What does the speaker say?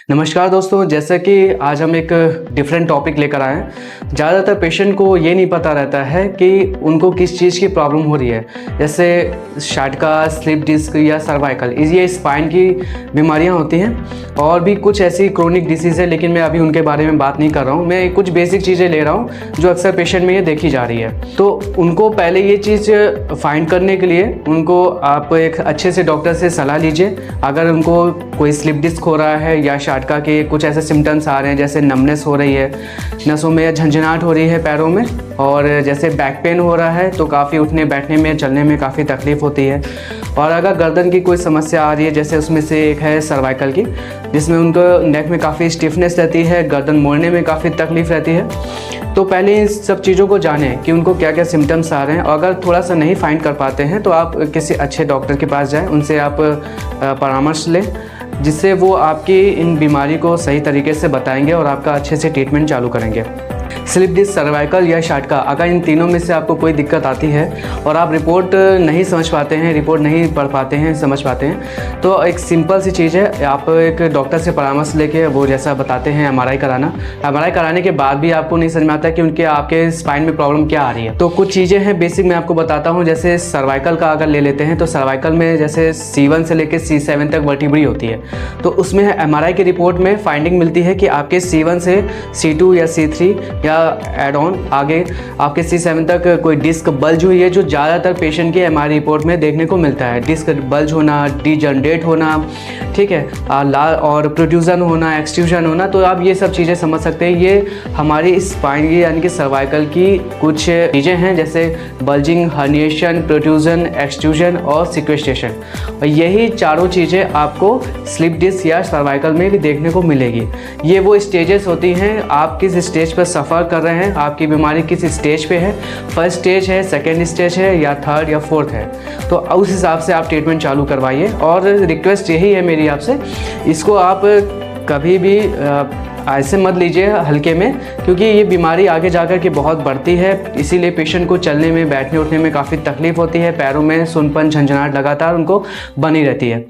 नमस्कार दोस्तों, जैसा कि आज हम एक डिफरेंट टॉपिक लेकर आए हैं। ज़्यादातर पेशेंट को ये नहीं पता रहता है कि उनको किस चीज़ की प्रॉब्लम हो रही है, जैसे शाटका, स्लिप डिस्क या सर्वाइकल। ये स्पाइन की बीमारियां होती हैं और भी कुछ ऐसी क्रोनिक डिसीज़ है, लेकिन मैं अभी उनके बारे में बात नहीं कर रहा हूँ। मैं कुछ बेसिक चीज़ें ले रहा हूँ जो अक्सर पेशेंट में ये देखी जा रही है। तो उनको पहले ये चीज़ फाइंड करने के लिए उनको आप एक अच्छे से डॉक्टर से सलाह लीजिए। अगर उनको कोई स्लिप डिस्क हो रहा है या शाटका के कुछ ऐसे सिम्टम्स आ रहे हैं, जैसे नमनेस हो रही है, नसों में झंझनाहट हो रही है पैरों में, और जैसे बैक पेन हो रहा है तो काफ़ी उठने बैठने में चलने में काफ़ी तकलीफ़ होती है, और अगर गर्दन की कोई समस्या आ रही है, जैसे उसमें से एक है सर्वाइकल की, जिसमें उनको नेक में काफ़ी स्टिफनेस रहती है, गर्दन मोड़ने में काफ़ी तकलीफ़ रहती है, तो पहले इन सब चीज़ों को जानें कि उनको क्या क्या सिम्टम्स आ रहे हैं। और अगर थोड़ा सा नहीं फाइंड कर पाते हैं तो आप किसी अच्छे डॉक्टर के पास जाएं, उनसे आप परामर्श लें, जिससे वो आपकी इन बीमारी को सही तरीके से बताएंगे और आपका अच्छे से ट्रीटमेंट चालू करेंगे। स्लिप डिस्क, सर्वाइकल या शाटका, अगर इन तीनों में से आपको कोई दिक्कत आती है और आप रिपोर्ट नहीं समझ पाते हैं, रिपोर्ट नहीं पढ़ पाते हैं, समझ पाते हैं, तो एक सिंपल सी चीज़ है, आप एक डॉक्टर से परामर्श लेके वो जैसा बताते हैं एमआरआई कराना। एमआरआई कराने के बाद भी आपको नहीं समझ में आता कि उनके आपके स्पाइन में प्रॉब्लम क्या आ रही है, तो कुछ चीज़ें हैं बेसिक मैं आपको बताता हूँ। जैसे सर्वाइकल का अगर ले लेते हैं तो सर्वाइकल में जैसे C1 से लेकर C7 तक वर्टिब्री होती है, तो उसमें एमआरआई की रिपोर्ट में फाइंडिंग मिलती है कि आपके C1 से C2 या C3 या एड ऑन आगे आपके C7 तक कोई डिस्क बल्ज हुई है, जो ज़्यादातर पेशेंट की एमआरआई रिपोर्ट में देखने को मिलता है। डिस्क बल्ज होना, डीजनरेट होना, ठीक है, लाल और प्रोट्रूजन होना, एक्सट्रूजन होना, तो आप ये सब चीज़ें समझ सकते हैं। ये हमारी स्पाइन की यानी कि सर्वाइकल की कुछ चीज़ें हैं, जैसे बल्जिंग, हर्निएशन, प्रोट्रूजन, एक्सट्रूजन और सिक्वेस्ट्रेशन, और यही चारों चीज़ें आपको स्लिप डिस्क या सर्वाइकल में भी देखने को मिलेगी। ये वो स्टेजेस होती हैं, आप किस स्टेज पर सफ़र कर रहे हैं, आपकी बीमारी किस स्टेज पे है, फर्स्ट स्टेज है, सेकेंड स्टेज है या थर्ड या फोर्थ है, तो उस हिसाब से आप ट्रीटमेंट चालू करवाइए। और रिक्वेस्ट यही है मेरी आपसे, इसको आप कभी भी ऐसे मत लीजिए हल्के में, क्योंकि ये बीमारी आगे जाकर के बहुत बढ़ती है। इसीलिए पेशेंट को चलने में, बैठने उठने में काफ़ी तकलीफ़ होती है, पैरों में सुनपन, झंझनाहट लगातार उनको बनी रहती है।